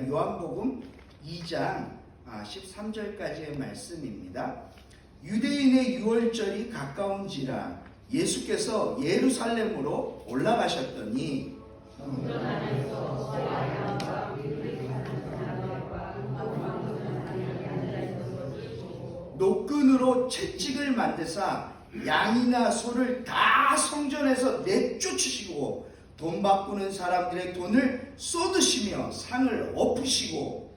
요한복음 2장 13절까지의 말씀입니다. 유대인의 유월절이 가까운지라 예수께서 예루살렘으로 올라가셨더니 노끈으로 채찍을 만드사 양이나 소를 다 성전에서 내쫓으시고 돈 바꾸는 사람들의 돈을 쏟으시며 상을 엎으시고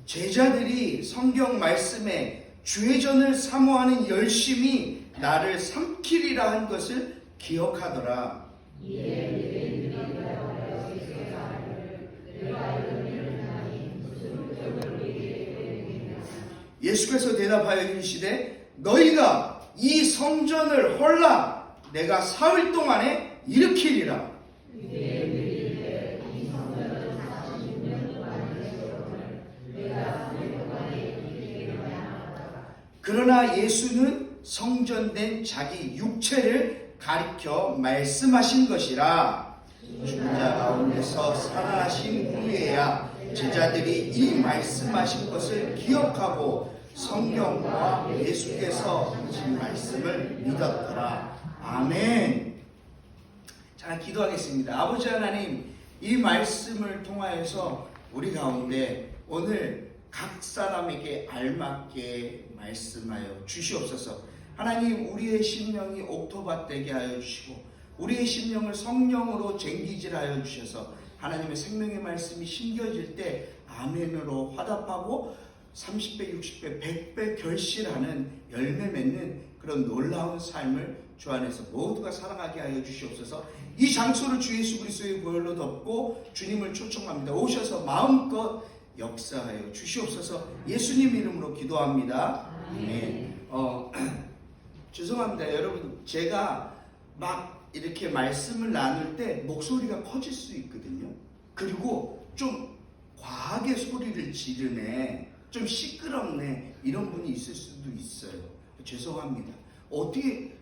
제자들이 성경 말씀에 주의전을 사모하는 열심이 나를 삼키리라 한 것을 기억하더라. 예수께서 대답하여 이르시되 너희가 이 성전을 헐라 내가 사흘 동안에 일으키리라. 그러나 예수는 성전된 자기 육체를 가리켜 말씀하신 것이라. 죽은 자 가운데서 살아나신 후에야 제자들이 이 말씀하신 것을 기억하고 성경과 예수께서 하신 말씀을 믿었더라. 아멘. 자, 기도하겠습니다. 아버지 하나님, 이 말씀을 통하여서 우리 가운데 오늘 각 사람에게 알맞게 말씀하여 주시옵소서. 하나님, 우리의 심령이 옥토밭되게 하여 주시고 우리의 심령을 성령으로 쟁기질하여 주셔서 하나님의 생명의 말씀이 심겨질 때 아멘으로 화답하고 30배, 60배, 100배 결실하는 열매 맺는 그런 놀라운 삶을 주 안에서 모두가 살아가게 하여 주시옵소서. 이 장소를 주 예수 그리스도의 보혈로 덮고 주님을 초청합니다. 오셔서 마음껏 역사하여 주시옵소서. 예수님 이름으로 기도합니다. 아멘. 죄송합니다. 여러분, 제가 막 이렇게 말씀을 나눌 때 목소리가 커질 수 있거든요. 그리고 좀 과하게 소리를 지르네, 좀 시끄럽네, 이런 분이 있을 수도 있어요. 죄송합니다. 어떻게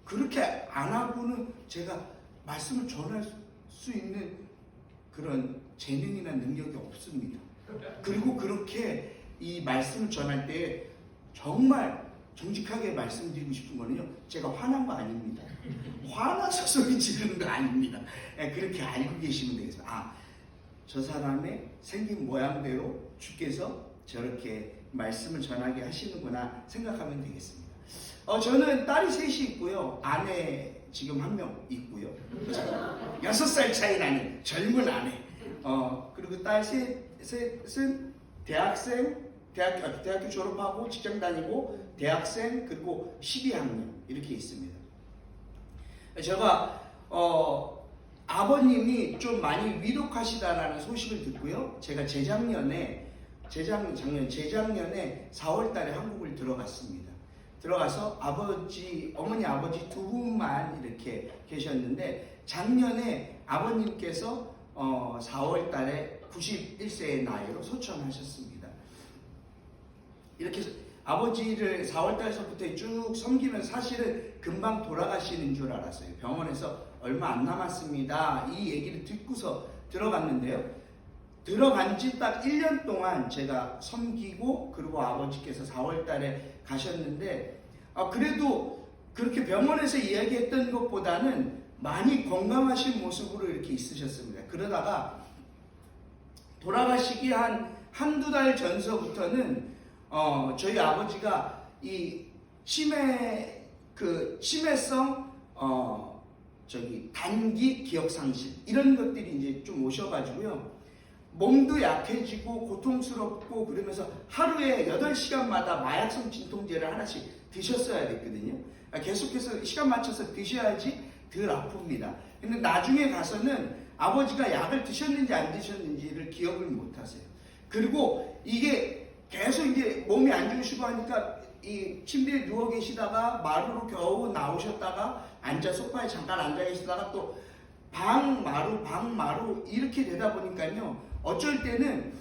그렇게 안 하고는 제가 말씀을 전할 수 있는 그런 재능이나 능력이 없습니다. 그리고 그렇게 이 말씀을 전할 때 정말 정직하게 말씀드리고 싶은 거는요, 제가 화난 거 아닙니다. 화나서 소리 지르는 거 아닙니다. 그렇게 알고 계시면 되겠습니다. 저 사람의 생긴 모양대로 주께서 저렇게 말씀을 전하게 하시는구나 생각하면 되겠습니다. 저는 딸이 셋이 있고요. 아내 지금 한 명 있고요. 6살 차이 나는 젊은 아내. 그리고 딸 셋은 대학생, 대학교 졸업하고 직장 다니고 대학생, 그리고 12학년 이렇게 있습니다. 제가 아버님이 좀 많이 위독하시다라는 소식을 듣고요. 제가 재작년에 4월 달에 한국을 들어갔습니다. 들어가서 어머니 아버지 두 분만 이렇게 계셨는데 작년에 아버님께서 4월 달에 91세의 나이로 소천하셨습니다. 이렇게 아버지를 4월 달서부터 쭉 섬기면서 사실은 금방 돌아가시는 줄 알았어요. 병원에서 얼마 안 남았습니다. 이 얘기를 듣고서 들어갔는데요. 들어간 지 딱 1년 동안 제가 섬기고, 그리고 아버지께서 4월 달에 가셨는데, 그래도 그렇게 병원에서 이야기했던 것보다는 많이 건강하신 모습으로 이렇게 있으셨습니다. 그러다가 돌아가시기 한두 달 전서부터는 저희 아버지가 이 치매성 단기 기억상실 이런 것들이 이제 좀 오셔가지고요. 몸도 약해지고 고통스럽고 그러면서 하루에 8시간마다 마약성 진통제를 하나씩 드셨어야 됐거든요. 계속해서 시간 맞춰서 드셔야지 덜 아픕니다. 근데 나중에 가서는 아버지가 약을 드셨는지 안 드셨는지를 기억을 못 하세요. 그리고 이게 계속 이제 몸이 안 좋으시고 하니까 이 침대에 누워 계시다가 마루로 겨우 나오셨다가 소파에 잠깐 앉아 계시다가 또 방 마루 이렇게 되다 보니까요. 어쩔 때는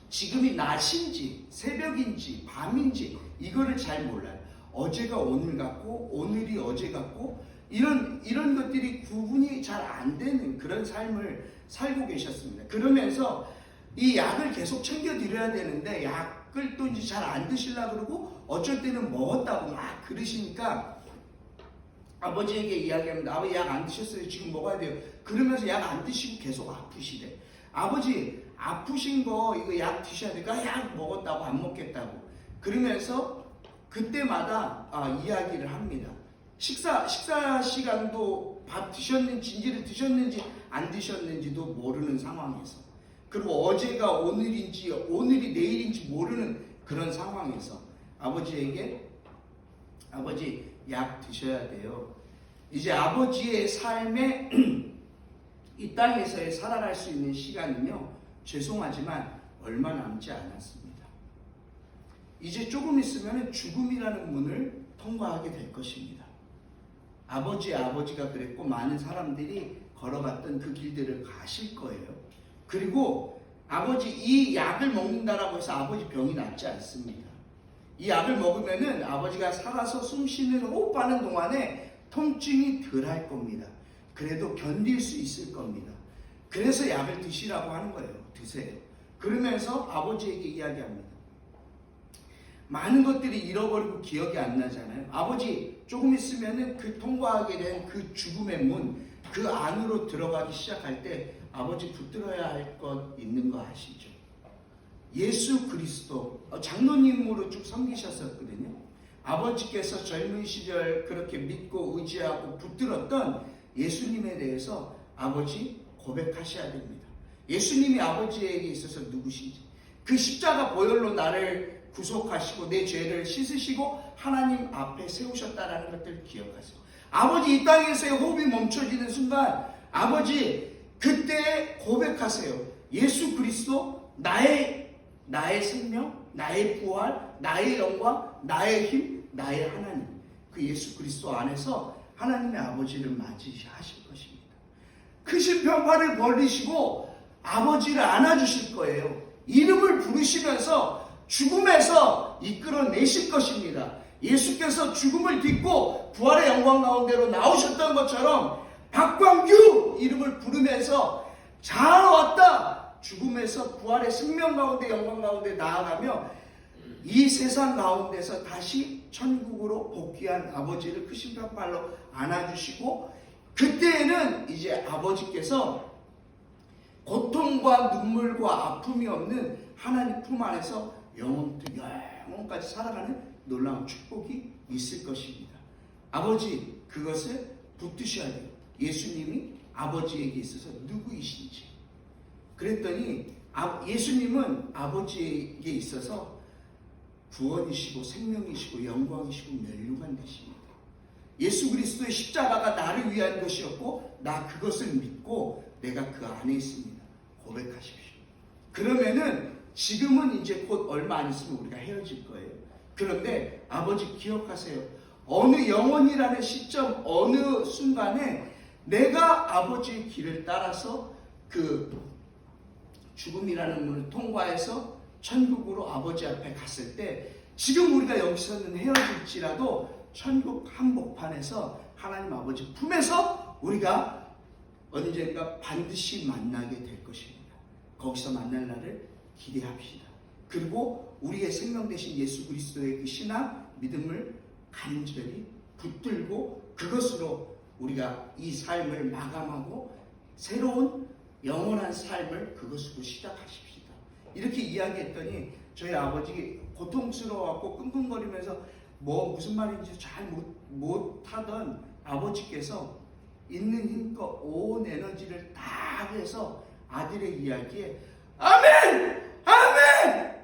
지금이 낮인지 새벽인지 밤인지 이거를 잘 몰라요. 어제가 오늘 같고 오늘이 어제 같고 이런 것들이 구분이 잘 안 되는 그런 삶을 살고 계셨습니다. 그러면서 이 약을 계속 챙겨 드려야 되는데 약을 또 이제 잘 안 드시려고 그러고 어쩔 때는 먹었다고 막 그러시니까 아버지에게 이야기합니다. 아버지 약 안 드셨어요. 지금 먹어야 돼요. 그러면서 약 안 드시고 계속 아프시대. 아버지 아프신 거 이거 약 드셔야 돼요. 약 먹었다고 안 먹겠다고. 그러면서 그때마다 이야기를 합니다. 식사 시간도 밥 드셨는지 진지를 드셨는지 안 드셨는지도 모르는 상황에서, 그리고 어제가 오늘인지 오늘이 내일인지 모르는 그런 상황에서 아버지에게 아버지 약 드셔야 돼요. 이제 아버지의 삶에 이 땅에서의 살아갈 수 있는 시간은요, 죄송하지만 얼마 남지 않았습니다. 이제 조금 있으면 죽음이라는 문을 통과하게 될 것입니다. 아버지가 그랬고 많은 사람들이 걸어갔던 그 길들을 가실 거예요. 그리고 아버지 이 약을 먹는다라고 해서 아버지 병이 낫지 않습니다. 이 약을 먹으면은 아버지가 살아서 숨쉬는 호흡하는 동안에 통증이 덜 할 겁니다. 그래도 견딜 수 있을 겁니다. 그래서 약을 드시라고 하는 거예요. 드세요. 그러면서 아버지에게 이야기합니다. 많은 것들이 잃어버리고 기억이 안 나잖아요. 아버지 조금 있으면은 그 통과하게 된 그 죽음의 문, 그 안으로 들어가기 시작할 때 아버지 붙들어야 할 것 있는 거 아시죠? 예수 그리스도 장로님으로 쭉 섬기셨었거든요. 아버지께서 젊은 시절 그렇게 믿고 의지하고 붙들었던 예수님에 대해서 아버지 고백하셔야 됩니다. 예수님이 아버지에게 있어서 누구신지, 그 십자가 보혈로 나를 구속하시고 내 죄를 씻으시고 하나님 앞에 세우셨다라는 것들을 기억하세요. 아버지 이 땅에서의 호흡이 멈춰지는 순간 아버지 그때 고백하세요. 예수 그리스도 나의 생명, 나의 부활, 나의 영광, 나의 힘, 나의 하나님. 그 예수 그리스도 안에서 하나님의 아버지를 맞이하실 것입니다. 크신 평판을 벌리시고 아버지를 안아주실 거예요. 이름을 부르시면서 죽음에서 이끌어내실 것입니다. 예수께서 죽음을 딛고 부활의 영광 가운데로 나오셨던 것처럼 박광규 이름을 부르면서 잘 왔다, 죽음에서 부활의 생명 가운데 영광 가운데 나아가며 이 세상 가운데서 다시 천국으로 복귀한 아버지를 크신 평판로 안아주시고, 그때에는 이제 아버지께서 고통과 눈물과 아픔이 없는 하나님 품 안에서 영원부터 영원까지 살아가는 놀라운 축복이 있을 것입니다. 아버지 그것을 붙드셔야 돼요. 예수님이 아버지에게 있어서 누구이신지. 그랬더니 예수님은 아버지에게 있어서 구원이시고 생명이시고 영광이시고 멸류관 되십니다. 예수 그리스도의 십자가가 나를 위한 것이었고 나 그것을 믿고 내가 그 안에 있습니다. 고백하십시오. 그러면은 지금은 이제 곧 얼마 안 있으면 우리가 헤어질 거예요. 그런데 아버지 기억하세요. 어느 영원이라는 시점, 어느 순간에 내가 아버지의 길을 따라서 그 죽음이라는 문을 통과해서 천국으로 아버지 앞에 갔을 때, 지금 우리가 여기서는 헤어질지라도 천국 한복판에서 하나님 아버지 품에서 우리가 언젠가 반드시 만나게 될 것입니다. 거기서 만날 날을 기대합시다. 그리고 우리의 생명 되신 예수 그리스도의 그 신앙, 믿음을 간절히 붙들고 그것으로 우리가 이 삶을 마감하고 새로운 영원한 삶을 그것으로 시작하십시다. 이렇게 이야기했더니 저희 아버지 고통스러워하고 끙끙거리면서 무슨 말인지 잘 못하던 아버지께서 있는 힘껏 온 에너지를 다 해서 아들의 이야기에 아멘! 아멘!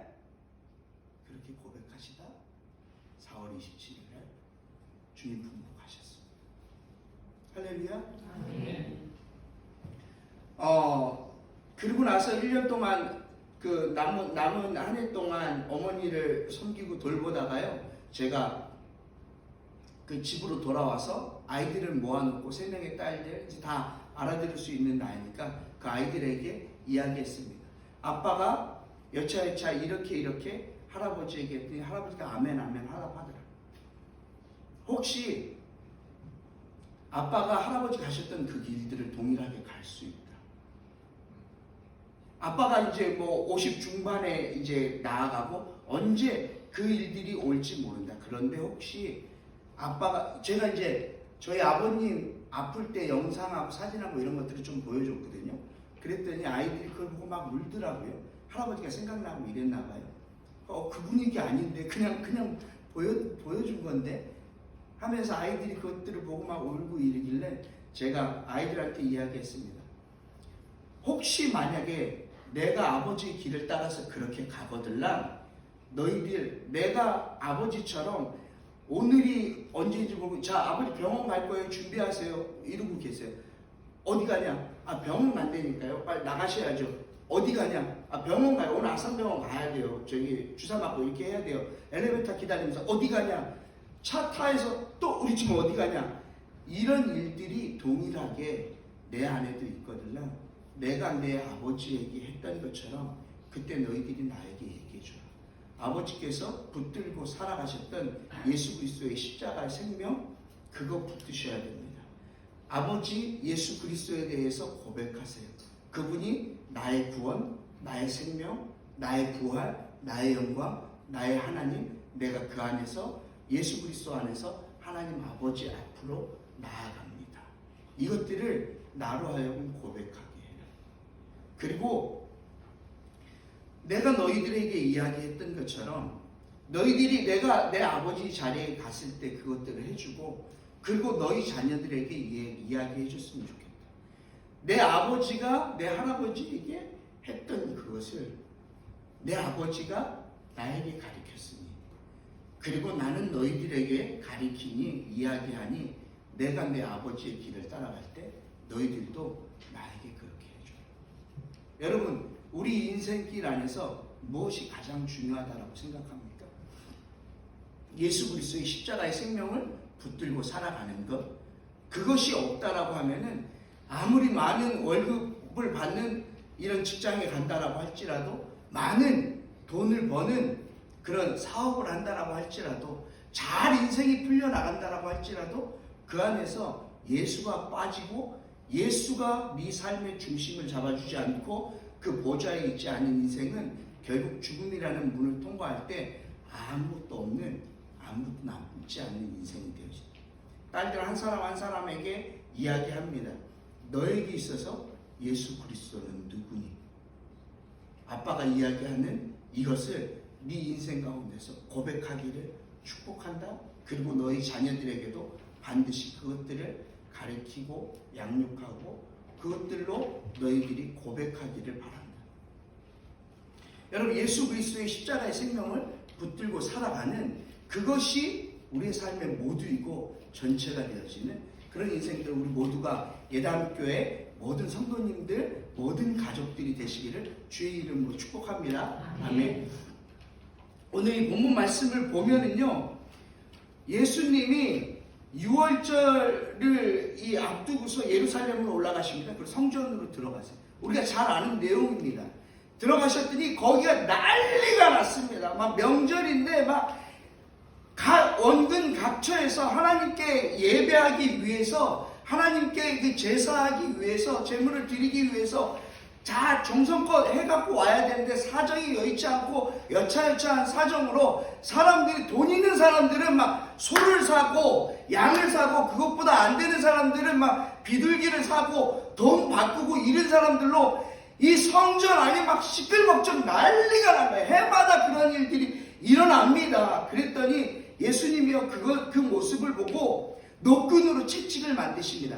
그렇게 고백하시다 4월 27일에 주님 품으로 가셨습니다. 할렐루야. 아멘. 그리고 나서 1년 동안 그 남은 한 해 동안 어머니를 섬기고 돌보다가요, 제가 그 집으로 돌아와서 아이들을 모아놓고 3명의 딸들 다 알아들을 수 있는 나이니까 그 아이들에게 이야기했습니다. 아빠가 여차여차 이렇게 할아버지에게 했더니 할아버지가 아멘 하더라. 혹시 아빠가 할아버지 가셨던 그 길들을 동일하게 갈 수 있다. 아빠가 이제 뭐 50 중반에 이제 나아가고 언제 그 일들이 올지 모른다. 그런데 혹시 아빠가, 제가 이제 저희 아버님 아플 때 영상하고 사진하고 이런 것들을 좀 보여줬거든요. 그랬더니 아이들이 그걸 보고 막 울더라고요. 할아버지가 생각나고 이랬나 봐요. 그 분위기 아닌데 그냥 보여준 건데 하면서 아이들이 그것들을 보고 막 울고 이러길래 제가 아이들한테 이야기했습니다. 혹시 만약에 내가 아버지의 길을 따라서 그렇게 가거들라 너희들 내가 아버지처럼 오늘이 언제인지 모르고 자 아버지 병원 갈 거예요 준비하세요 이러고 계세요. 어디 가냐? 병원 간다니까요. 빨리 나가셔야죠. 어디 가냐? 병원 가요. 오늘 아산병원 가야 돼요. 저기 주사 맞고 이렇게 해야 돼요. 엘리베이터 기다리면서 어디 가냐? 차 타에서 또 우리 집 어디 가냐? 이런 일들이 동일하게 내 안에도 있거든요. 내가 내 아버지에게 했던 것처럼 그때 너희들이 나에게 얘기해줘. 아버지께서 붙들고 살아가셨던 예수 그리스도의 십자가의 생명 그거 붙드셔야 됩니다. 아버지 예수 그리스도에 대해서 고백하세요. 그분이 나의 구원, 나의 생명, 나의 부활, 나의 영광, 나의 하나님, 내가 그 안에서 예수 그리스도 안에서 하나님 아버지 앞으로 나아갑니다. 이것들을 나로 하여금 고백하게 해요. 그리고 내가 너희들에게 이야기했던 것처럼 너희들이 내가 내 아버지 자리에 갔을 때 그것들을 해주고 그리고 너희 자녀들에게 이야기해 줬으면 좋겠다. 내 아버지가 내 할아버지에게 했던 그것을 내 아버지가 나에게 가르쳤으니 그리고 나는 너희들에게 가르치니 이야기하니 내가 내 아버지의 길을 따라갈 때 너희들도 나에게 그렇게 해줘. 여러분 우리 인생길 안에서 무엇이 가장 중요하다고 생각합니까? 예수 그리스도의 십자가의 생명을 붙들고 살아가는 것. 그것이 없다라고 하면은 아무리 많은 월급을 받는 이런 직장에 간다라고 할지라도 많은 돈을 버는 그런 사업을 한다라고 할지라도 잘 인생이 풀려나간다라고 할지라도 그 안에서 예수가 빠지고 예수가 네 삶의 중심을 잡아주지 않고 그 보좌에 있지 않은 인생은 결국 죽음이라는 문을 통과할 때 아무것도 없는 아무것도 남지 않는 인생이 되어집니다. 딸들 한 사람 한 사람에게 이야기합니다. 너에게 있어서 예수 그리스도는 누구니? 아빠가 이야기하는 이것을 네 인생 가운데서 고백하기를 축복한다. 그리고 너희 자녀들에게도 반드시 그것들을 가르치고 양육하고 그것들로 너희들이 고백하기를 바란다. 여러분 예수 그리스도의 십자가의 생명을 붙들고 살아가는 그것이 우리의 삶의 모두이고 전체가 되어지는 그런 인생들 우리 모두가 예담교회 모든 성도님들 모든 가족들이 되시기를 주의 이름으로 축복합니다. 아멘. 오늘 이 본문 말씀을 보면은요 예수님이 6월절을 이 앞두고서 예루살렘으로 올라가십니다. 그리고 성전으로 들어가세요. 우리가 잘 아는 내용입니다. 들어가셨더니 거기가 난리가 났습니다. 막 명절인데 막 원근 각처에서 하나님께 예배하기 위해서 하나님께 그 제사하기 위해서 제물을 드리기 위해서 자 정성껏 해갖고 와야 되는데 사정이 여의치 않고 여차여차한 사정으로 사람들이 돈 있는 사람들은 막 소를 사고 양을 사고 그것보다 안 되는 사람들은 막 비둘기를 사고 돈 바꾸고 이런 사람들로 이 성전 안에 막 시끌벅적 난리가 난 거예요. 해마다 그런 일들이 일어납니다. 그랬더니 예수님이요 그 모습을 보고 노끈으로 채찍을 만드십니다.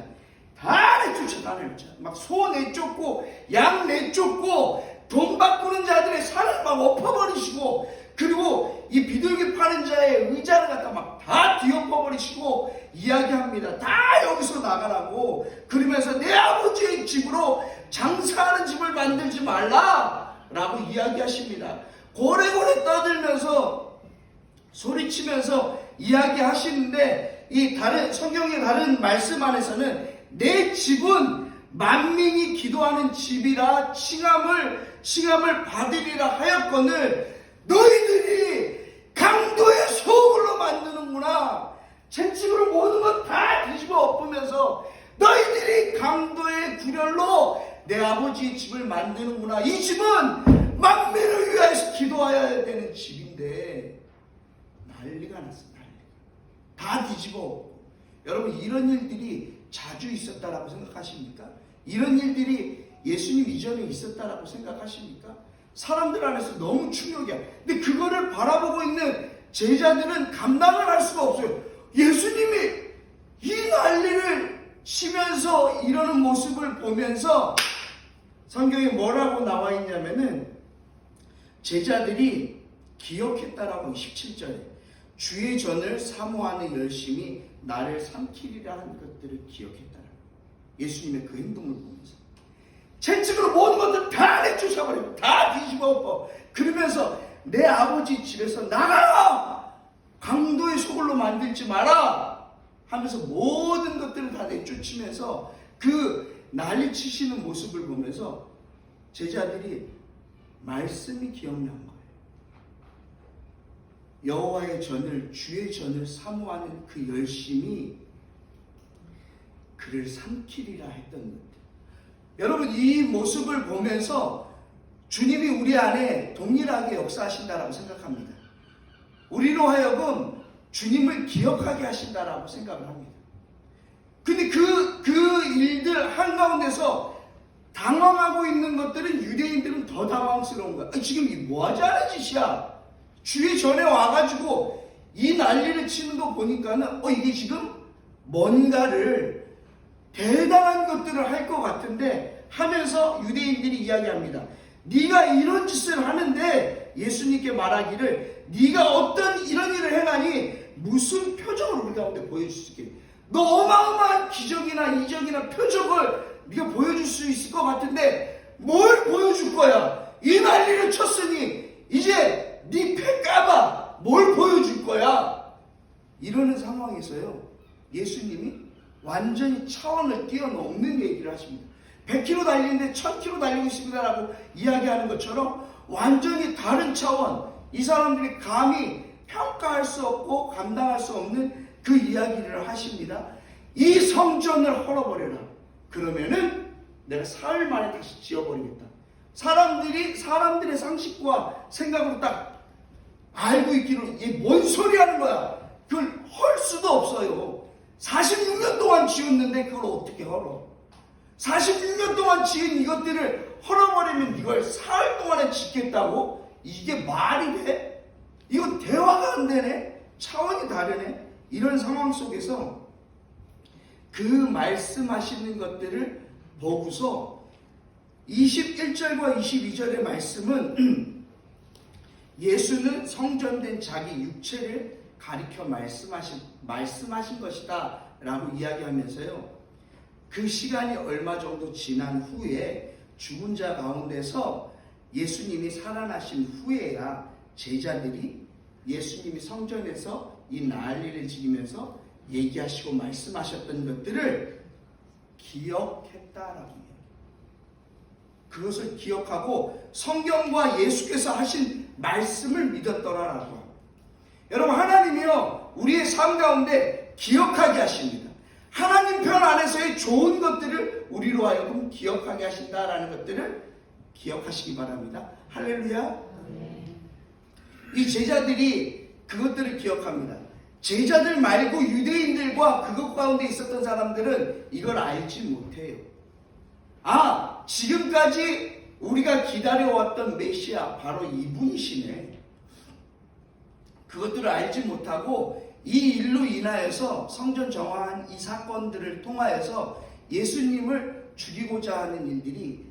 다 내쫓아 다 내쫓아 막 소 내쫓고 양 내쫓고 돈 바꾸는 자들의 살을 막 엎어버리시고 그리고 이 비둘기 파는 자의 의자를 갖다 막 다 뒤엎어버리시고 이야기합니다. 다 여기서 나가라고. 그러면서 내 아버지의 집으로 장사하는 집을 만들지 말라 라고 이야기하십니다. 고래고래 떠들면서 소리치면서 이야기하시는데 이 다른 성경의 다른 말씀 안에서는 내 집은 만민이 기도하는 집이라 칭함을 받으리라 하였거늘 너희들이 강도의 소굴로 만드는구나. 채찍으로 모든 것 다 뒤집어 엎으면서 너희들이 강도의 구렬로 내 아버지의 집을 만드는구나. 이 집은 만민을 위하여서 기도하여야 되는 집인데 난리가 났어. 다 뒤집어 엎고. 여러분, 이런 일들이 자주 있었다라고 생각하십니까? 이런 일들이 예수님 이전에 있었다라고 생각하십니까? 사람들 안에서 너무 충격이야. 근데 그거를 바라보고 있는 제자들은 감당을 할 수가 없어요. 예수님이 이 난리를 치면서 이러는 모습을 보면서 성경에 뭐라고 나와 있냐면은 제자들이 기억했다라고 17절에 주의 전을 사모하는 열심히 나를 삼키리라 하는 것들을 기억했다라. 예수님의 그 행동을 보면서 채찍으로 모든 것들 다 내쫓아버리고 다 뒤집어 엎어. 그러면서 내 아버지 집에서 나가라! 강도의 소굴로 만들지 마라! 하면서 모든 것들을 다 내쫓으면서 그 난리치시는 모습을 보면서 제자들이 말씀이 기억난 거예요. 여호와의 전을, 주의 전을 사모하는 그 열심이 그를 삼키리라 했던 것들. 여러분, 이 모습을 보면서 주님이 우리 안에 동일하게 역사하신다라고 생각합니다. 우리로 하여금 주님을 기억하게 하신다라고 생각을 합니다. 근데 그 일들 한가운데서 당황하고 있는 것들은 유대인들은 더 당황스러운 거야. 지금 이 뭐 하자는 짓이야? 주의 전에 와가지고 이 난리를 치는 거 보니까는 이게 지금 뭔가를 대단한 것들을 할 것 같은데 하면서 유대인들이 이야기합니다. 네가 이런 짓을 하는데 예수님께 말하기를 네가 어떤 이런 일을 행하니 무슨 표적을 우리 가운데 보여줄 수 있게. 너 어마어마한 기적이나 이적이나 표적을 네가 보여줄 수 있을 것 같은데 뭘 보여줄 거야? 이 난리를 쳤으니 이제 네 패까봐 뭘 보여줄 거야? 이러는 상황에서요, 예수님이 완전히 차원을 뛰어넘는 얘기를 하십니다. 100km 달리는데 1000km 달리고 있습니다라고 이야기하는 것처럼 완전히 다른 차원, 이 사람들이 감히 평가할 수 없고 감당할 수 없는 그 이야기를 하십니다. 이 성전을 헐어버려라. 그러면은 내가 사흘 만에 다시 지어버리겠다. 사람들의 상식과 생각으로 딱 알고 있기로 이게 뭔 소리 하는 거야. 그걸 헐 수도 없어요. 46년 동안 지었는데 그걸 어떻게 헐어? 46년 동안 지은 이것들을 헐어버리면 이걸 사흘 동안에 짓겠다고? 이게 말이 돼? 이거 대화가 안 되네? 차원이 다르네? 이런 상황 속에서 그 말씀하시는 것들을 보고서 21절과 22절의 말씀은 예수는 성전된 자기 육체를 가리켜 말씀하신 것이다 라고 이야기하면서요, 그 시간이 얼마 정도 지난 후에 죽은 자 가운데서 예수님이 살아나신 후에야 제자들이 예수님이 성전에서 이 난리를 지으면서 얘기하시고 말씀하셨던 것들을 기억했다라고 해요. 그것을 기억하고 성경과 예수께서 하신 말씀을 믿었더라라고 합니다. 여러분, 하나님이요 우리의 삶 가운데 기억하게 하십니다. 하나님 편 안에서의 좋은 것들을 우리로 하여금 기억하게 하신다라는 것들을 기억하시기 바랍니다. 할렐루야. 이 제자들이 그것들을 기억합니다. 제자들 말고 유대인들과 그것 가운데 있었던 사람들은 이걸 알지 못해요. 지금까지 우리가 기다려왔던 메시아 바로 이분이시네. 그것들을 알지 못하고 이 일로 인하여서 성전 정화한 이 사건들을 통하여서 예수님을 죽이고자 하는 일들이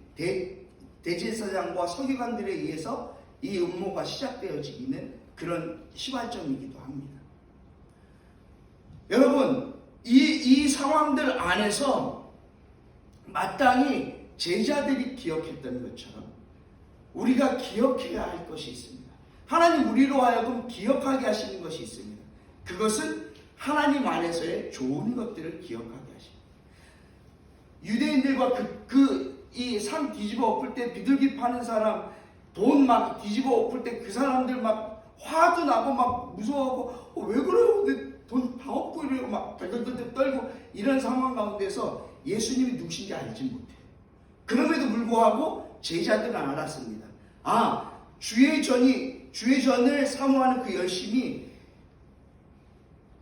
대제사장과 서기관들에 의해서 이 음모가 시작되어지기는 그런 시발점이기도 합니다. 여러분, 이 상황들 안에서 마땅히 제자들이 기억했던 것처럼 우리가 기억해야 할 것이 있습니다. 하나님 우리로 하여금 기억하게 하시는 것이 있습니다. 그것은 하나님 안에서의 좋은 것들을 기억하게 하십니다. 유대인들과 이 산 뒤집어 엎을 때 비둘기 파는 사람, 돈 막 뒤집어 엎을 때 그 사람들 막 화도 나고 막 무서워하고 왜 그래요? 근데 돈 다 없고 이러고 막 덜덜덜 떨고 이런 상황 가운데서 예수님이 누구신지 알지 못해요. 그럼에도 불구하고 제자들은 알았습니다. 주의 전을 사모하는 그 열심이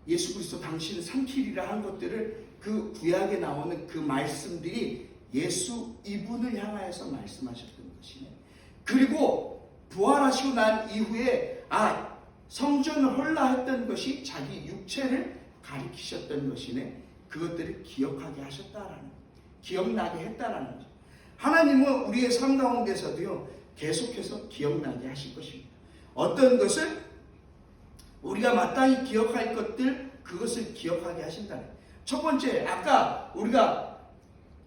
예수 그리스도 당신을 삼키리라 한 것들을 그 구약에 나오는 그 말씀들이 예수 이분을 향하여서 말씀하셨던 것이네. 그리고 부활하시고 난 이후에 성전을 헐라했던 것이 자기 육체를 가리키셨던 것이네. 그것들을 기억하게 하셨다라는, 기억나게 했다라는 거죠. 하나님은 우리의 삶 가운데서도요 계속해서 기억나게 하실 것입니다. 어떤 것을 우리가 마땅히 기억할 것들, 그것을 기억하게 하신다는. 첫 번째, 아까 우리가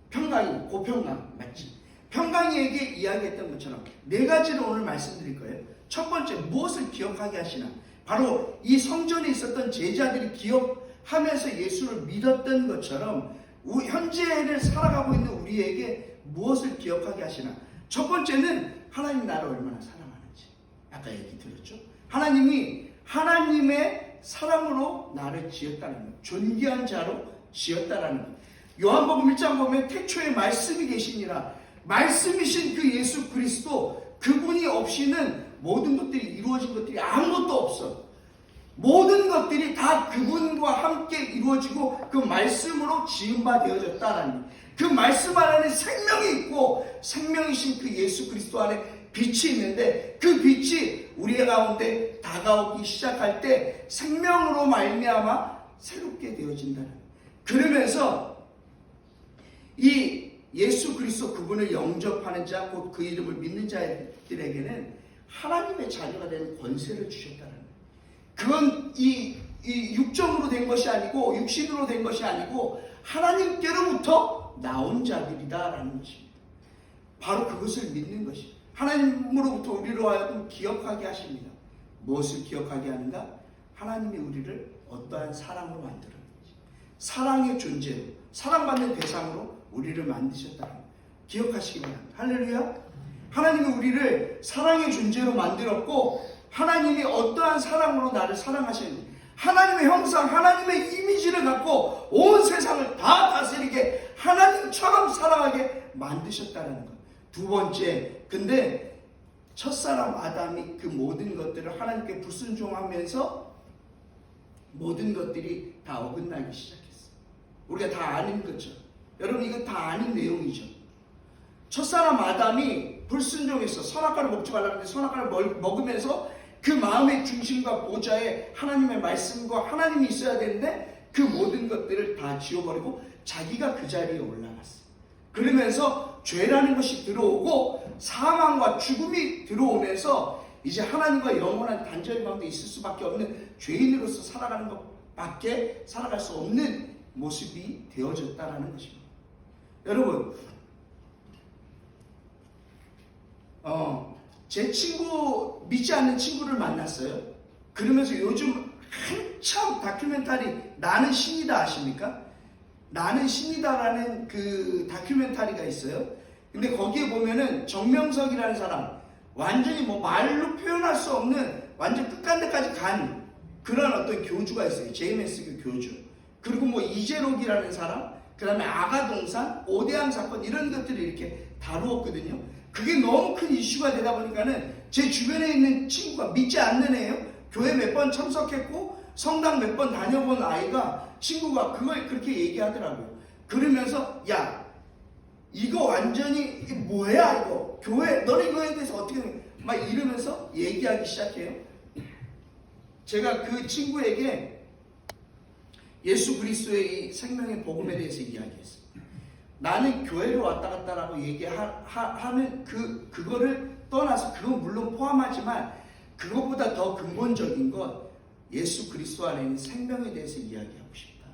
평강이, 고평강 맞지? 평강이에게 이야기했던 것처럼 네 가지를 오늘 말씀드릴 거예요. 첫 번째, 무엇을 기억하게 하시나? 바로 이 성전에 있었던 제자들이 기억하면서 예수를 믿었던 것처럼 현재를 살아가고 있는 우리에게 무엇을 기억하게 하시나? 첫 번째는 하나님 나를 얼마나 사랑하는지. 아까 얘기 들었죠? 하나님이 하나님의 사랑으로 나를 지었다는 것, 존귀한 자로 지었다라는 것. 요한복음 1장 보면 태초에 말씀이 계시니라. 말씀이신 그 예수 그리스도, 그분이 없이는 모든 것들이 이루어진 것들이 아무것도 없어. 모든 것들이 다 그분과 함께 이루어지고 그 말씀으로 지은 바 되어졌다라는 것. 그 말씀 안에는 생명이 있고 생명이신 그 예수 그리스도 안에 빛이 있는데, 그 빛이 우리 가운데 다가오기 시작할 때 생명으로 말미암아 새롭게 되어진다는 거예요. 그러면서 이 예수 그리스도 그분을 영접하는 자, 곧 그 이름을 믿는 자들에게는 하나님의 자녀가 되는 권세를 주셨다는 거예요. 그건 이 육정으로 된 것이 아니고, 육신으로 된 것이 아니고 하나님께로부터 나온 자들이다라는 것입니다. 바로 그것을 믿는 것입니다. 하나님으로부터 우리로 하여금 기억하게 하십니다. 무엇을 기억하게 하는가? 하나님이 우리를 어떠한 사랑으로 만들었는지, 사랑의 존재로, 사랑받는 대상으로 우리를 만드셨다는 것 기억하시기 바랍니다. 할렐루야. 하나님이 우리를 사랑의 존재로 만들었고, 하나님이 어떠한 사랑으로 나를 사랑하셨는지, 하나님의 형상, 하나님의 이미지를 갖고 온 세상을 다 다스리게 하나님처럼 사랑하게 만드셨다는 것. 두 번째, 근데 첫사람 아담이 그 모든 것들을 하나님께 불순종하면서 모든 것들이 다 어긋나기 시작했어요. 우리가 다 아는 거죠. 여러분, 이거 다 아는 내용이죠. 첫사람 아담이 불순종해서 선악과를 먹지 말라는데 선악과를 먹으면서 그 마음의 중심과 보좌에 하나님의 말씀과 하나님이 있어야 되는데 그 모든 것들을 다 지워버리고 자기가 그 자리에 올라갔어요. 그러면서 죄라는 것이 들어오고 사망과 죽음이 들어오면서 이제 하나님과 영원한 단절 가운데 있을 수밖에 없는 죄인으로서 살아가는 것밖에 살아갈 수 없는 모습이 되어졌다라는 것입니다. 여러분, 제 친구, 믿지 않는 친구를 만났어요. 그러면서 요즘 한참 다큐멘터리 나는 신이다 아십니까? 나는 신이다라는 그 다큐멘터리가 있어요. 근데 거기에 보면은 정명석이라는 사람, 완전히 뭐 말로 표현할 수 없는 완전 끝간데까지 간 그런 어떤 교주가 있어요. JMS 교주. 그리고 뭐 이재록이라는 사람, 그 다음에 아가동산, 오대양 사건, 이런 것들을 이렇게 다루었거든요. 그게 너무 큰 이슈가 되다 보니까는 제 주변에 있는 친구가, 믿지 않는 애예요. 교회 몇 번 참석했고 성당 몇 번 다녀본 아이가, 친구가 그걸 그렇게 얘기하더라고요. 그러면서 야, 이거 완전히 이게 뭐야 이거, 교회 너네 이거에 대해서 어떻게 막 이러면서 얘기하기 시작해요. 제가 그 친구에게 예수 그리스도의 이 생명의 복음에 대해서 이야기했어요. 나는 교회를 왔다 갔다라고 얘기하는 그거를 떠나서, 그건 물론 포함하지만 그것보다 더 근본적인 것, 예수 그리스도 안에 있는 생명에 대해서 이야기하고 싶다.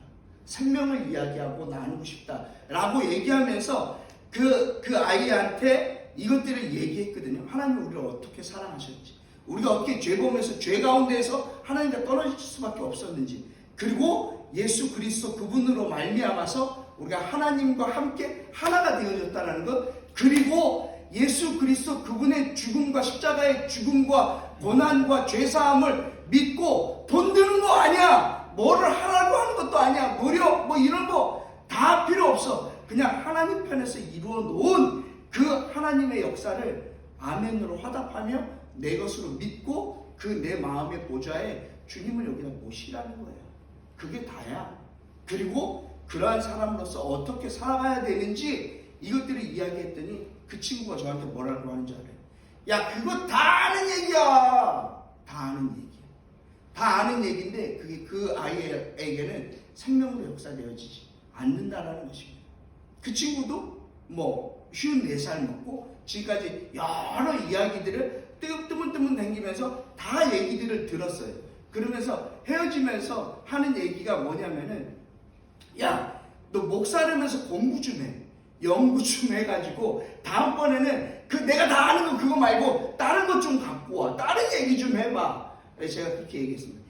생명을 이야기하고 나누고 싶다 라고 얘기하면서 그 아이한테 이것들을 얘기했거든요. 하나님이 우리를 어떻게 사랑하셨는지, 우리가 어떻게 죄범에서 죄 가운데에서 하나님과 떨어질 수밖에 없었는지, 그리고 예수 그리스도 그분으로 말미암아서 우리가 하나님과 함께 하나가 되어졌다는 것, 그리고 예수 그리스도 그분의 죽음과 십자가의 죽음과 고난과 죄사함을 믿고 돈 드는 거 아니야, 뭐를 하라고 하는 것도 아니야. 노력 뭐 이런 거 다 필요 없어. 그냥 하나님 편에서 이루어 놓은 그 하나님의 역사를 아멘으로 화답하며 내 것으로 믿고 그 내 마음의 보좌에 주님을 여기다 모시라는 거예요. 그게 다야. 그리고 그러한 사람으로서 어떻게 살아가야 되는지 이것들을 이야기했더니 그 친구가 저한테 뭐라고 하는 줄 알아요? 야, 그거 다 아는 얘기야. 다 아는 얘기야. 다 아는 얘기인데 그게 그 아이에게는 생명으로 역사되어지지 않는다라는 것입니다. 그 친구도 뭐 54살 먹고 지금까지 여러 이야기들을 뜨문뜨문 댕기면서 다 얘기들을 들었어요. 그러면서 헤어지면서 하는 얘기가 뭐냐면은, 야, 너 목사라면서 공부 좀 해. 연구 좀 해가지고 다음번에는 그 내가 다 아는 거 그거 말고 다른 것 좀 갖고 와. 다른 얘기 좀 해봐. 제가 그렇게 얘기했습니다.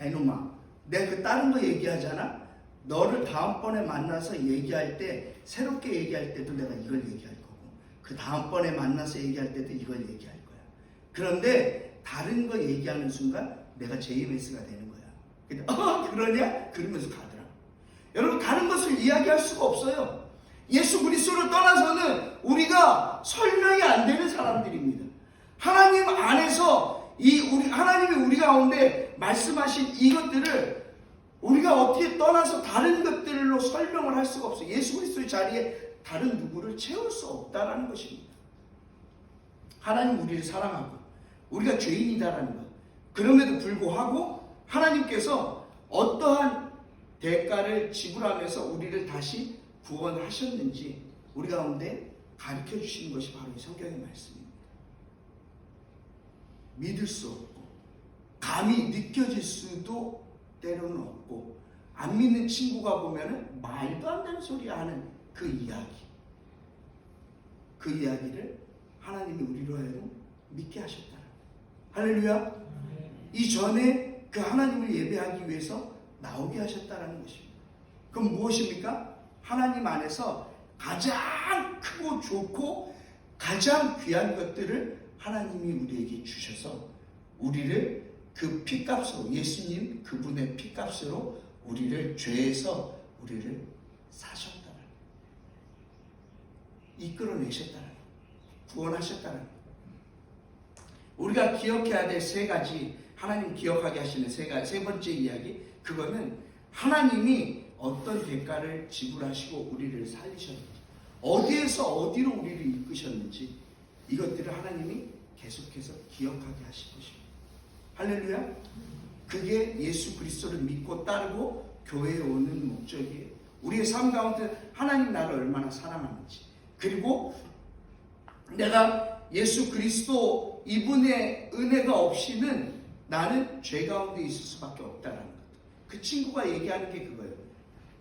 야, 이놈아, 내가 그 다른 거 얘기하잖아. 너를 다음번에 만나서 얘기할 때, 새롭게 얘기할 때도 내가 이걸 얘기할 거고, 그 다음번에 만나서 얘기할 때도 이걸 얘기할 거야. 그런데 다른 거 얘기하는 순간 내가 JMS가 되는 거야. 근데 그러냐? 그러면서 가더라. 여러분, 다른 것을 이야기할 수가 없어요. 예수 그리스도를 떠나서는 우리가 설명이 안 되는 사람들입니다. 하나님 안에서 하나님이 우리 가운데 말씀하신 이것들을 우리가 어떻게 떠나서 다른 것들로 설명을 할 수가 없어요. 예수 그리스도의 자리에 다른 누구를 채울 수 없다라는 것입니다. 하나님 우리를 사랑하고 우리가 죄인이다라는 것. 그럼에도 불구하고 하나님께서 어떠한 대가를 지불하면서 우리를 다시 구원하셨는지 우리 가운데 가르쳐 주시는 것이 바로 이 성경의 말씀입니다. 믿을 수 없고 감히 느껴질 수도 때로는 없고, 안 믿는 친구가 보면은 말도 안 되는 소리 하는 그 이야기를 하나님이 우리로 하여금 믿게 하셨다. 할렐루야. 이전에 그 하나님을 예배하기 위해서 나오게 하셨다는 것입니다. 그럼 무엇입니까? 하나님 안에서 가장 크고 좋고 가장 귀한 것들을 하나님이 우리에게 주셔서 우리를 그 피값으로, 예수님 그분의 피값으로 우리를 죄에서 우리를 사셨다는, 이끌어내셨다는, 구원하셨다는. 우리가 기억해야 될 세 가지, 하나님 기억하게 하시는 세 번째 이야기, 그거는 하나님이 어떤 대가를 지불하시고 우리를 살리셨는지, 어디에서 어디로 우리를 이끄셨는지, 이것들을 하나님이 계속해서 기억하게 하실 것입니다. 할렐루야. 그게 예수 그리스도를 믿고 따르고 교회에 오는 목적이에요. 우리의 삶 가운데 하나님 나를 얼마나 사랑하는지, 그리고 내가 예수 그리스도 이분의 은혜가 없이는 나는 죄 가운데 있을 수밖에 없다는 것. 그 친구가 얘기하는 게 그거예요.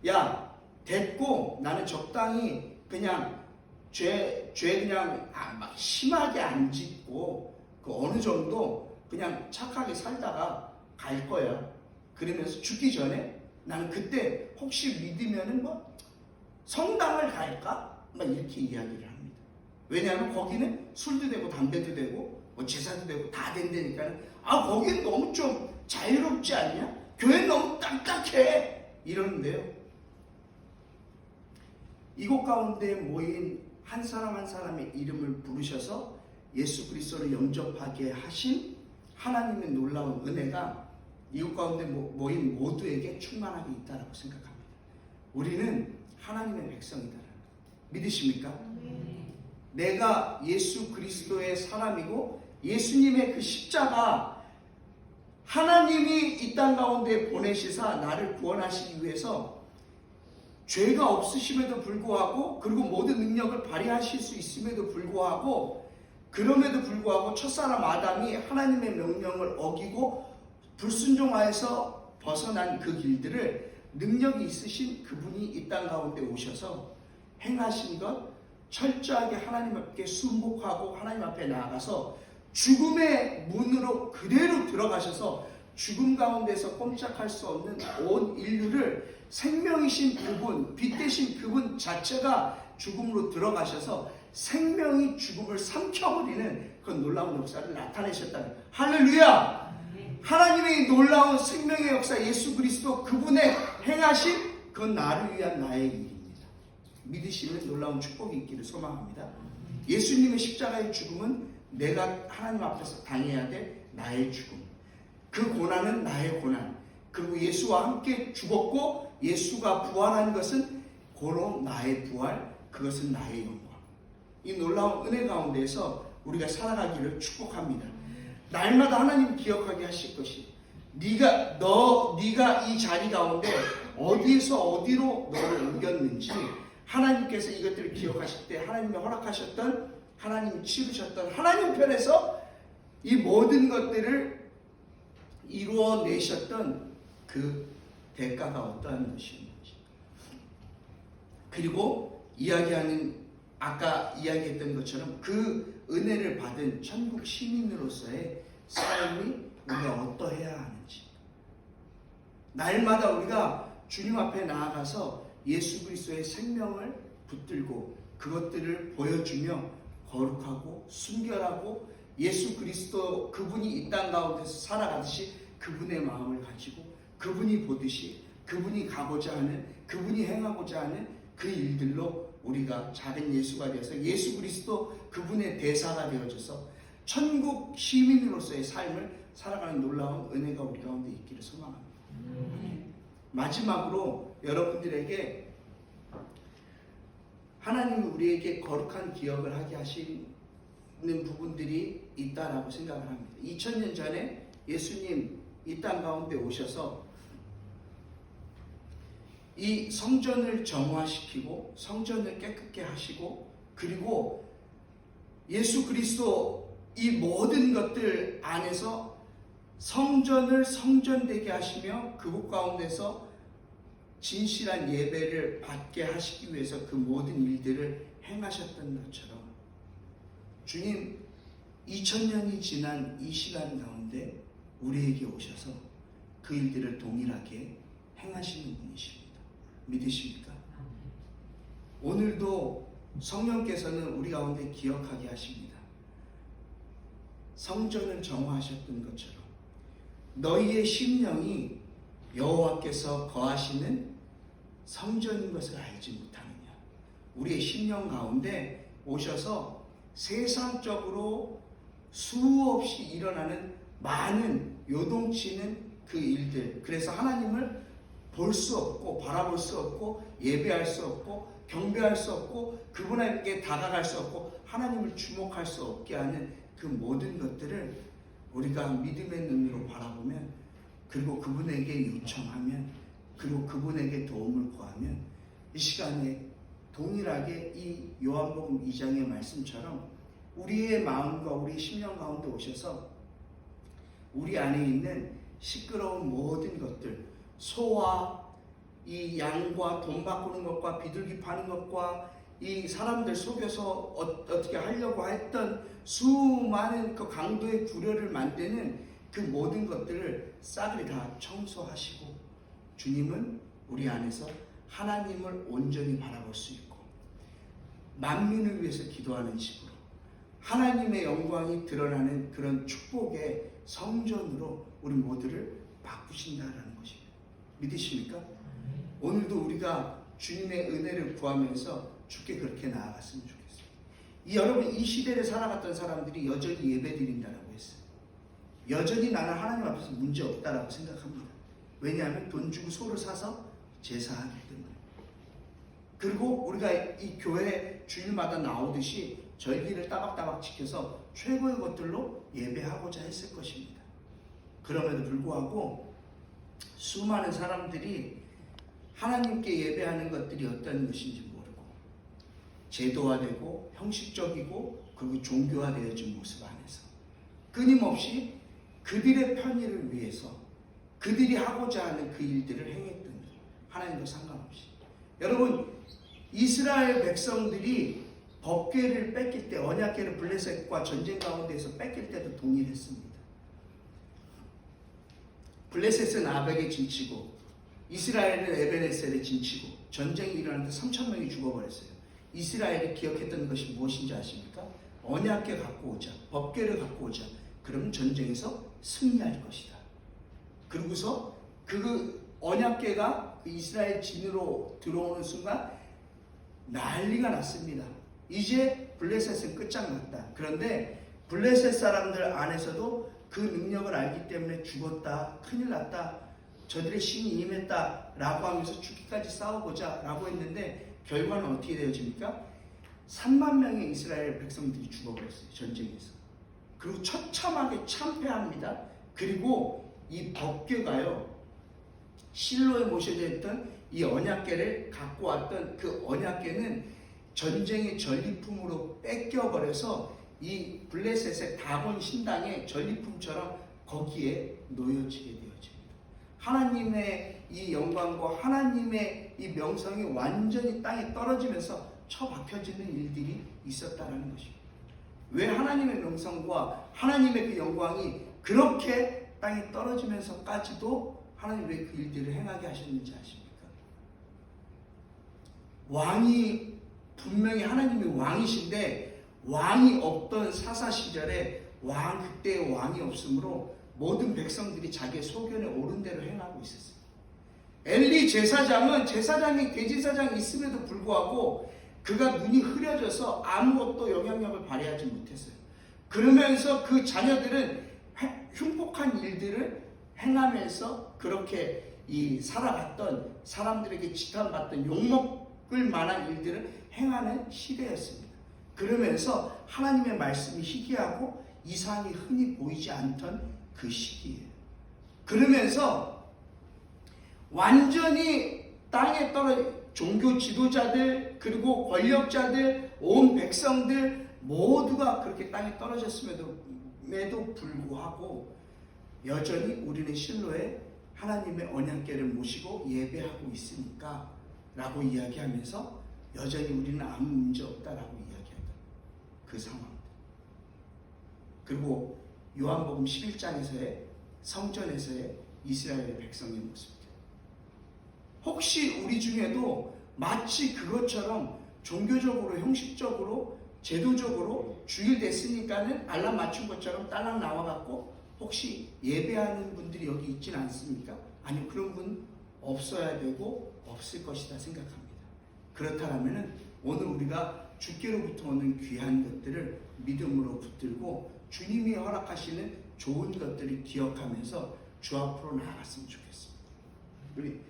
야, 됐고 나는 적당히 그냥 죄 그냥 막 심하게 안 짓고 그 어느 정도 그냥 착하게 살다가 갈 거야. 그러면서 죽기 전에 나는 그때 혹시 믿으면은 뭐 성당을 갈까? 막 이렇게 이야기를 합니다. 왜냐하면 거기는 술도 되고 담배도 되고 뭐 제사도 되고 다 된다니까. 거기는 너무 좀 자유롭지 않냐? 교회는 너무 딱딱해. 이러는데요. 이곳 가운데 모인 한 사람 한 사람의 이름을 부르셔서 예수 그리스도를 영접하게 하신 하나님의 놀라운 은혜가 이곳 가운데 모인 모두에게 충만하게 있다고 생각합니다. 우리는 하나님의 백성이다. 믿으십니까? 내가 예수 그리스도의 사람이고 예수님의 그 십자가, 하나님이 이 땅 가운데 보내시사 나를 구원하시기 위해서 죄가 없으심에도 불구하고, 그리고 모든 능력을 발휘하실 수 있음에도 불구하고, 그럼에도 불구하고 첫사람 아담이 하나님의 명령을 어기고 불순종하여서 벗어난 그 길들을 능력이 있으신 그분이 이 땅 가운데 오셔서 행하신 것, 철저하게 하나님 앞에 순복하고 하나님 앞에 나아가서 죽음의 문으로 그대로 들어가셔서 죽음 가운데서 꼼짝할 수 없는 온 인류를 생명이신 그분, 빛 대신 그분 자체가 죽음으로 들어가셔서 생명이 죽음을 삼켜버리는 그런 놀라운 역사를 나타내셨다는, 할렐루야! 하나님의 놀라운 생명의 역사 예수 그리스도 그분의 행하심 그건 나를 위한 나의 일입니다. 믿으시는 놀라운 축복이 있기를 소망합니다. 예수님의 십자가의 죽음은 내가 하나님 앞에서 당해야 될 나의 죽음, 그 고난은 나의 고난, 그리고 예수와 함께 죽었고 예수가 부활한 것은 고로 나의 부활, 그것은 나의 영광. 이 놀라운 은혜 가운데서 우리가 살아가기를 축복합니다. 날마다 하나님 기억하게 하실 것이 네가 이 자리 가운데 어디에서 어디로 너를 옮겼는지 하나님께서 이것들을 기억하실 때 하나님이 허락하셨던, 하나님이 치르셨던 하나님 편에서 이 모든 것들을 이루어내셨던 그 대가가 어떠한 것이었는지, 그리고 아까 이야기했던 것처럼 그 은혜를 받은 천국 시민으로서의 삶이 우리가 어떠해야 하는지, 날마다 우리가 주님 앞에 나아가서 예수 그리스도의 생명을 붙들고 그것들을 보여주며 거룩하고 순결하고 예수 그리스도 그분이 이 땅 가운데서 살아가듯이 그분의 마음을 가지고 그분이 보듯이 그분이 가고자 하는, 그분이 행하고자 하는 그 일들로 우리가 작은 예수가 되어서 예수 그리스도 그분의 대사가 되어져서 천국 시민으로서의 삶을 살아가는 놀라운 은혜가 우리 가운데 있기를 소망합니다. 마지막으로 여러분들에게 하나님이 우리에게 거룩한 기억을 하게 하시는 부분들이 있다라고 생각을 합니다. 2000년 전에 예수님 이 땅 가운데 오셔서 이 성전을 정화시키고 성전을 깨끗게 하시고, 그리고 예수 그리스도 이 모든 것들 안에서 성전을 성전되게 하시며 그곳 가운데서 진실한 예배를 받게 하시기 위해서 그 모든 일들을 행하셨던 것처럼 주님 2000년이 지난 이 시간 가운데 우리에게 오셔서 그 일들을 동일하게 행하시는 분이십니다. 믿으십니까? 오늘도 성령께서는 우리 가운데 기억하게 하십니다. 성전을 정화하셨던 것처럼 너희의 심령이 여호와께서 거하시는 성전인 것을 알지 못하느냐. 우리의 심령 가운데 오셔서 세상적으로 수없이 일어나는 많은 요동치는 그 일들, 그래서 하나님을 볼 수 없고 바라볼 수 없고 예배할 수 없고 경배할 수 없고 그분에게 다가갈 수 없고 하나님을 주목할 수 없게 하는 그 모든 것들을 우리가 믿음의 눈으로 바라보면, 그리고 그분에게 요청하면, 그리고 그분에게 도움을 구하면 이 시간에 동일하게 이 요한복음 2장의 말씀처럼 우리의 마음과 우리의 심령 가운데 오셔서 우리 안에 있는 시끄러운 모든 것들, 소와 이 양과 돈 바꾸는 것과 비둘기 파는 것과 이 사람들 속여서 어떻게 하려고 했던 수많은 그 강도의 구려를 만드는 그 모든 것들을 싸그리 다 청소하시고, 주님은 우리 안에서 하나님을 온전히 바라볼 수 있고 만민을 위해서 기도하는 식으로 하나님의 영광이 드러나는 그런 축복의 성전으로 우리 모두를 바꾸신다라는 것입니다. 믿으십니까? 오늘도 우리가 주님의 은혜를 구하면서 주께 그렇게 나아갔으면 좋겠어요. 여러분, 이 시대를 살아갔던 사람들이 여전히 예배드린다라고 했어요. 여전히 나는 하나님 앞에서 문제 없다라고 생각합니다. 왜냐하면 돈 주고 소를 사서 제사하기 때문에. 그리고 우리가 이 교회 주일마다 나오듯이 절기를 따박따박 지켜서 최고의 것들로 예배하고자 했을 것입니다. 그럼에도 불구하고 수많은 사람들이 하나님께 예배하는 것들이 어떤 것인지 모르고 제도화되고 형식적이고 그리고 종교화되어진 모습 안에서 끊임없이 그들의 편의를 위해서 그들이 하고자 하는 그 일들을 행했던 것, 하나님과 상관없이. 여러분, 이스라엘 백성들이 법궤를 뺏길 때, 언약궤를 블레셋과 전쟁 가운데에서 뺏길 때도 동일했습니다. 블레셋은 아벡에 진치고 이스라엘은 에베네셀에 진치고 전쟁이 일어났는데 3,000명이 죽어버렸어요. 이스라엘이 기억했던 것이 무엇인지 아십니까? 언약궤 갖고 오자, 법궤를 갖고 오자. 그러면 전쟁에서 승리할 것이다. 그러고서 그 언약궤가 그 이스라엘 진으로 들어오는 순간 난리가 났습니다. 이제 블레셋은 끝장났다. 그런데 블레셋 사람들 안에서도 그 능력을 알기 때문에 죽었다, 큰일 났다, 저들의 신이 임했다 라고 하면서 죽기까지 싸워보자 라고 했는데 결과는 어떻게 되어집니까? 3만 명의 이스라엘 백성들이 죽어버렸어요. 전쟁에서. 그리고 처참하게 참패합니다. 그리고 이 법궤가요, 실로에 모셔져 있던 이 언약궤를 갖고 왔던 그 언약궤는 전쟁의 전리품으로 뺏겨버려서 이 블레셋의 다곤 신당의 전리품처럼 거기에 놓여지게 되어집니다. 하나님의 이 영광과 하나님의 이 명성이 완전히 땅에 떨어지면서 처박혀지는 일들이 있었다는 것입니다. 왜 하나님의 명성과 하나님의 그 영광이 그렇게 땅에 떨어지면서까지도 하나님 왜 그 일들을 행하게 하셨는지 아십니까? 왕이 분명히 하나님이 왕이신데 왕이 없던 사사 시절에 그때 왕이 없으므로 모든 백성들이 자기의 소견에 옳은 대로 행하고 있었어요. 엘리 제사장은 대제사장이 있음에도 불구하고 그가 눈이 흐려져서 아무것도 영향력을 발휘하지 못했어요. 그러면서 그 자녀들은 흉폭한 일들을 행하면서 그렇게 살아갔던 사람들에게 지탄받던 욕먹을 만한 일들을 행하는 시대였습니다. 그러면서 하나님의 말씀이 희귀하고 이상이 흔히 보이지 않던 그 시기예요. 그러면서 완전히 땅에 떨어진 종교 지도자들 그리고 권력자들 온 백성들 모두가 그렇게 땅에 떨어졌음에도 불구하고 여전히 우리는 실로에 하나님의 언약궤를 모시고 예배하고 있으니까 라고 이야기하면서 여전히 우리는 아무 문제 없다라고 이야기하던 그 상황. 그리고 요한복음 11장에서의 성전에서의 이스라엘 백성의 모습들. 혹시 우리 중에도 마치 그것처럼 종교적으로 형식적으로 제도적으로 주일 됐으니까는 알람 맞춘 것처럼 딸랑 나와갖고 혹시 예배하는 분들이 여기 있지는 않습니까? 아니, 그런 분 없어야 되고 없을 것이다 생각합니다. 그렇다면 오늘 우리가 주께로부터 오는 귀한 것들을 믿음으로 붙들고 주님이 허락하시는 좋은 것들을 기억하면서 주 앞으로 나아갔으면 좋겠습니다. 우리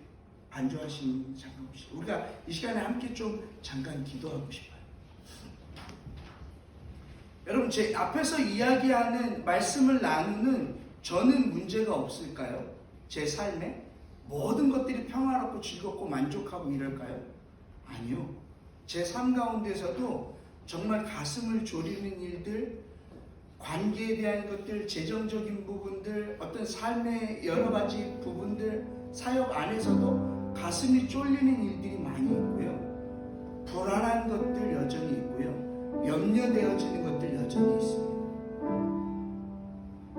안주하시는 잠깐 보시죠. 우리가 이 시간에 함께 좀 잠깐 기도하고 싶어요. 여러분, 제 앞에서 이야기하는 말씀을 나누는 저는 문제가 없을까요? 제 삶에 모든 것들이 평화롭고 즐겁고 만족하고 이럴까요? 아니요. 제 삶 가운데서도 정말 가슴을 졸이는 일들, 관계에 대한 것들, 재정적인 부분들, 어떤 삶의 여러 가지 부분들, 사역 안에서도 가슴이 쫄리는 일들이 많이 있고요. 불안한 것들 여전히 있고요. 염려되어지는 것들 여전히 있습니다.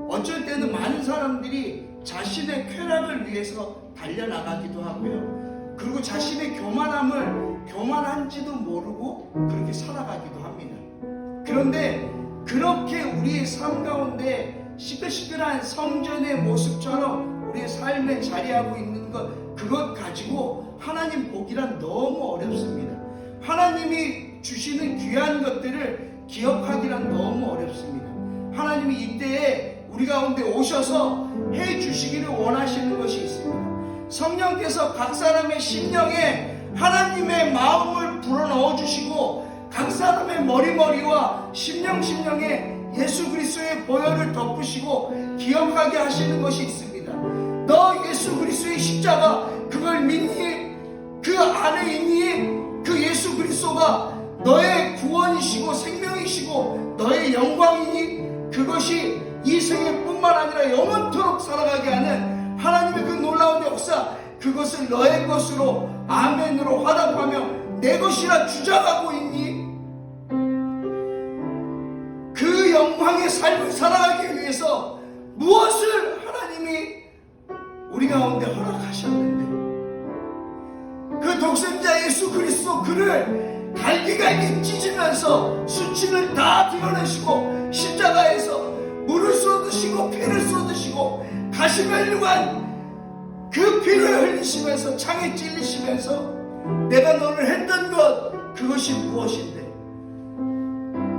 어쩔 때는 많은 사람들이 자신의 쾌락을 위해서 달려나가기도 하고요. 그리고 자신의 교만한지도 모르고 그렇게 살아가기도 합니다. 그런데 그렇게 우리의 삶 가운데 시끌시끌한 성전의 모습처럼 우리의 삶에 자리하고 있는 그것 가지고 하나님 보기란 너무 어렵습니다. 하나님이 주시는 귀한 것들을 기억하기란 너무 어렵습니다. 하나님이 이때에 우리 가운데 오셔서 해 주시기를 원하시는 것이 있습니다. 성령께서 각 사람의 심령에 하나님의 마음을 불어넣어 주시고 각 사람의 머리와 심령에 예수 그리스도의 보혈을 덮으시고 기억하게 하시는 것이 있습니다. 너 예수 그리스도의 십자가 그걸 믿니? 그 안에 있니? 그 예수 그리스도가 너의 구원이시고 생명이시고 너의 영광이니? 그것이 이 생애뿐만 아니라 영원토록 살아가게 하는 하나님의 그 놀라운 역사, 그것을 너의 것으로 아멘으로 화답하며 내 것이라 주장하고 있니? 그 영광의 삶을 살아가기 위해서 무엇을 하나님이 우리 가운데 허락하셨는데 그 독생자 예수 그리스도 그를 갈기갈기 찢으면서 수치를 다 드러내시고 십자가에서 물을 쏟으시고 피를 쏟으시고 가시멜류관 그 피를 흘리시면서 창에 찔리시면서 내가 너를 했던 것 그것이 무엇인데,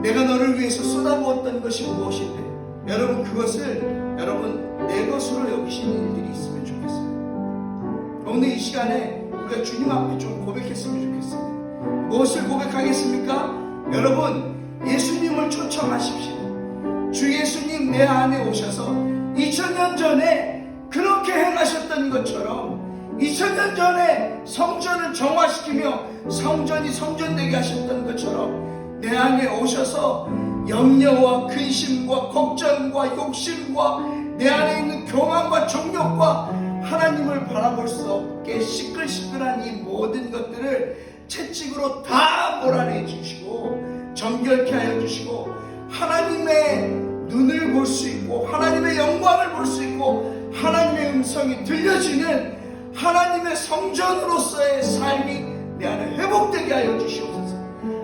내가 너를 위해서 쏟아부었던 것이 무엇인데, 여러분 그것을 여러분 내 것으로 여기시는 일들이 있으면 좋겠어요. 오늘 이 시간에 우리가 주님 앞에 좀 고백했으면 좋겠습니다. 무엇을 고백하겠습니까? 여러분 예수님을 초청하십시오. 주 예수님 내 안에 오셔서 2000년 전에 그렇게 행하셨던 것처럼 2000년 전에 성전을 정화시키며 성전이 성전되게 하셨던 것처럼 내 안에 오셔서 염려와 근심과 걱정과 욕심과 내 안에 있는 교만과 정욕과 하나님을 바라볼 수 없게 시끌시끌한 이 모든 것들을 채찍으로 다 몰아내 주시고 정결케 하여 주시고 하나님의 눈을 볼 수 있고 하나님의 영광을 볼 수 있고 하나님의 음성이 들려지는 하나님의 성전으로서의 삶이 내 안에 회복되게 하여 주시옵소서.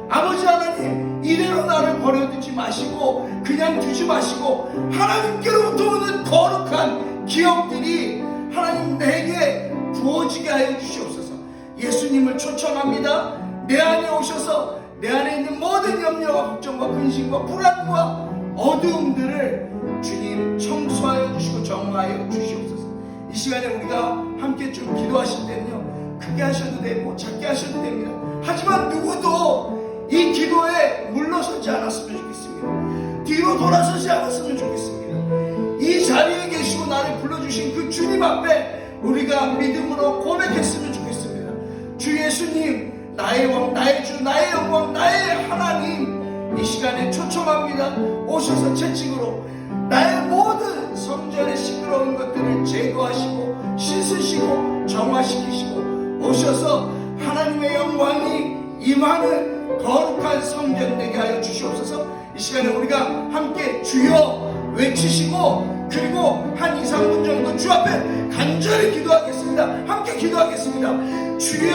아버지 하나님, 이대로 나를 버려두지 마시고 그냥 두지 마시고 하나님께로부터 오는 거룩한 기억들이 하나님 내게 부어지게 하여 주시옵소서. 예수님을 초청합니다. 내 안에 오셔서 내 안에 있는 모든 염려와 걱정과 근심과 불안과 어두움들을 주님 청소하여 주시고 정화하여 주시옵소서. 이 시간에 우리가 함께 좀 기도하실 때는요, 크게 하셔도 되고 작게 하셔도 됩니다. 하지만 누구도 이 기도에 물러서지 않았으면 좋겠습니다. 뒤로 돌아서지 않았으면 좋겠습니다. 이 자리에 계시고 나를 불러주신 그 주님 앞에 우리가 믿음으로 고백했으면 좋겠습니다. 주 예수님, 나의 왕, 나의 주, 나의 영광, 나의 하나님, 이 시간에 초청합니다. 오셔서 채찍으로 나의 모든 성전의 시끄러운 것들을 제거하시고 씻으시고 정화시키시고 오셔서 하나님의 영광이 임하는 거룩한 성전 되게 하여 주시옵소서. 이 시간에 우리가 함께 주여 외치시고 그리고 한 2, 3분 정도 주 앞에 간절히 기도하겠습니다. 함께 기도하겠습니다. 주여,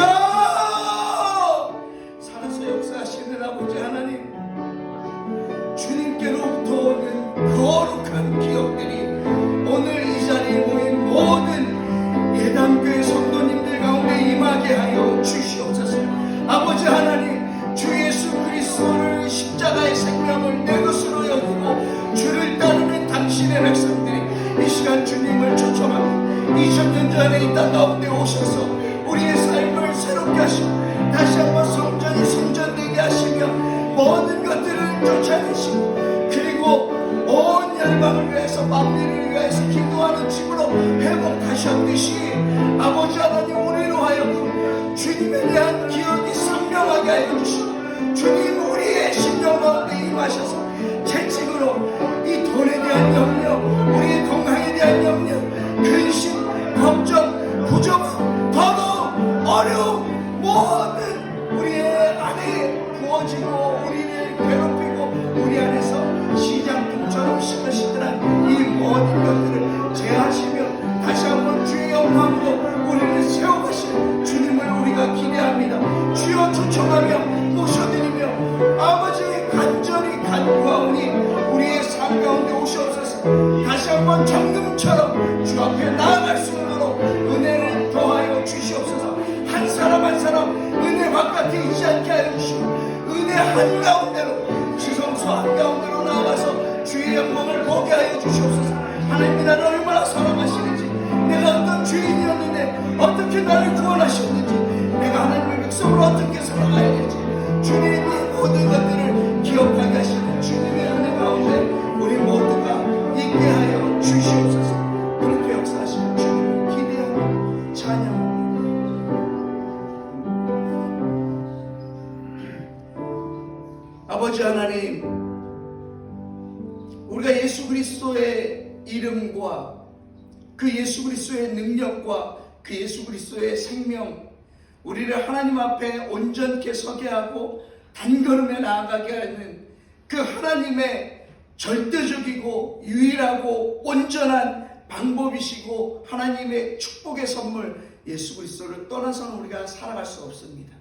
살아서 역사하시는 아버지 하나님, 주님께로부터 오는 거룩한 기억들이 오늘 이 자리에 모인 모든 예담교회 성도님들 가운데 임하게 하여 주시옵소서. 아버지 하나님, 주 예수 그리스도를 십자가의 생명을 내 것으로 여기고 주를 따르는 당신의 백성들이 이 시간 주님을 초청합니다. 2000년 전에 이 땅 가운데 오셔서 우리의 삶을 새롭게 하시고 다시 한번 성전이 성전되게 하시며 모든 것들을 쫓아내시고 그리고 온 열방을 위해서 만민을 위해서 기도하는 집으로 회복하셨듯이 아버지 하나님, 우리로 하여금 주님에 대한 기억이 선명하게 하여 주시고 주님 우리의 심령 가운데 임하셔서 채찍으로 이 돈에 대한 염려, 우리의 건강에 대한 염려, 근심, 걱정, 부정함, 더러움, 어려움 모든 우리의 안에 부어지고 우리를 괴롭히고 우리 안에서 시장통처럼 시끌시끌한 이 모든 것들을 제하시며 다시 한번 주의 영광으로 우리를 세워가실 주님을 우리가 기대합니다. 주여 초청하며 모셔드리며 아버지 간절히 간구하오니 우리의 삶 가운데 오시옵소서. 다시 한번 정금처럼 주 앞에 나아갈 수 있도록 은혜를 더하여 주시옵소서. 한 사람 한 사람 은혜 바깥에 있지 않게 하여 주시고 은혜 한가운데로 지성소 한가운데로 나아가서 주의 영광을 보게 하여 주시옵소서. 하나님이 나를 얼마나 사랑하시는지, 내가 어떤 죄인이었는데 어떻게 나를 구원하셨는지, 내가 하나님의 백성으로 어떻게 살아가야 될지 주님의 모든 것들을 기억하게 하시는 주님의 은혜 가운데 우리 모두가 있게 하여 주시옵소서. 그렇게 역사하시는 주님을 기대하고 찬양합니다. 아버지 하나님, 우리가 예수 그리스도의 이름과 그 예수 그리스도의 능력과 그 예수 그리스도의 생명, 우리를 하나님 앞에 온전케 서게 하고 단걸음에 나아가게 하는 그 하나님의 절대적이고 유일하고 온전한 방법이시고 하나님의 축복의 선물 예수 그리스도를 떠나서는 우리가 살아갈 수 없습니다.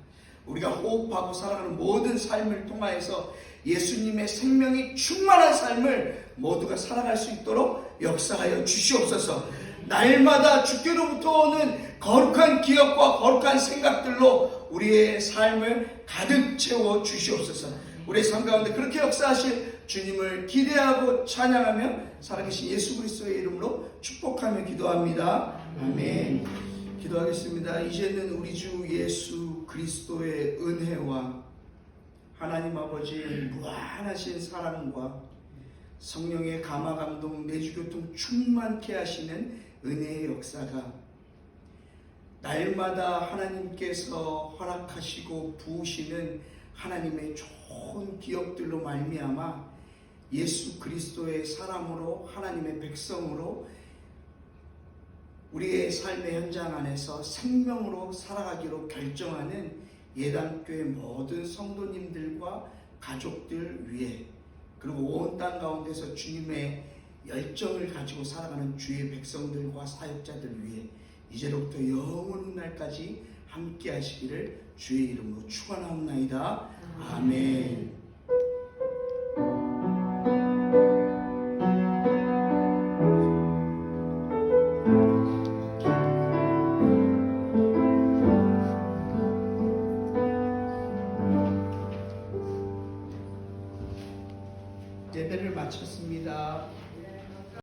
우리가 호흡하고 살아가는 모든 삶을 통하여서 예수님의 생명이 충만한 삶을 모두가 살아갈 수 있도록 역사하여 주시옵소서. 날마다 주께로부터 오는 거룩한 기억과 거룩한 생각들로 우리의 삶을 가득 채워 주시옵소서. 우리의 삶 가운데 그렇게 역사하실 주님을 기대하고 찬양하며 살아계신 예수 그리스도의 이름으로 축복하며 기도합니다. 아멘. 기도하겠습니다. 이제는 우리 주 예수 그리스도의 은혜와 하나님 아버지의 무한하신 사랑과 성령의 감화 감동 내주교통 충만케 하시는 은혜의 역사가 날마다 하나님께서 허락하시고 부으시는 하나님의 좋은 기억들로 말미암아 예수 그리스도의 사람으로 하나님의 백성으로 우리의 삶의 현장 안에서 생명으로 살아가기로 결정하는 예단교회 모든 성도님들과 가족들 위해 그리고 온 땅 가운데서 주님의 열정을 가지고 살아가는 주의 백성들과 사역자들 위해 이제로부터 영원한 날까지 함께 하시기를 주의 이름으로 축원하옵나이다. 아멘. 예배를 마쳤습니다.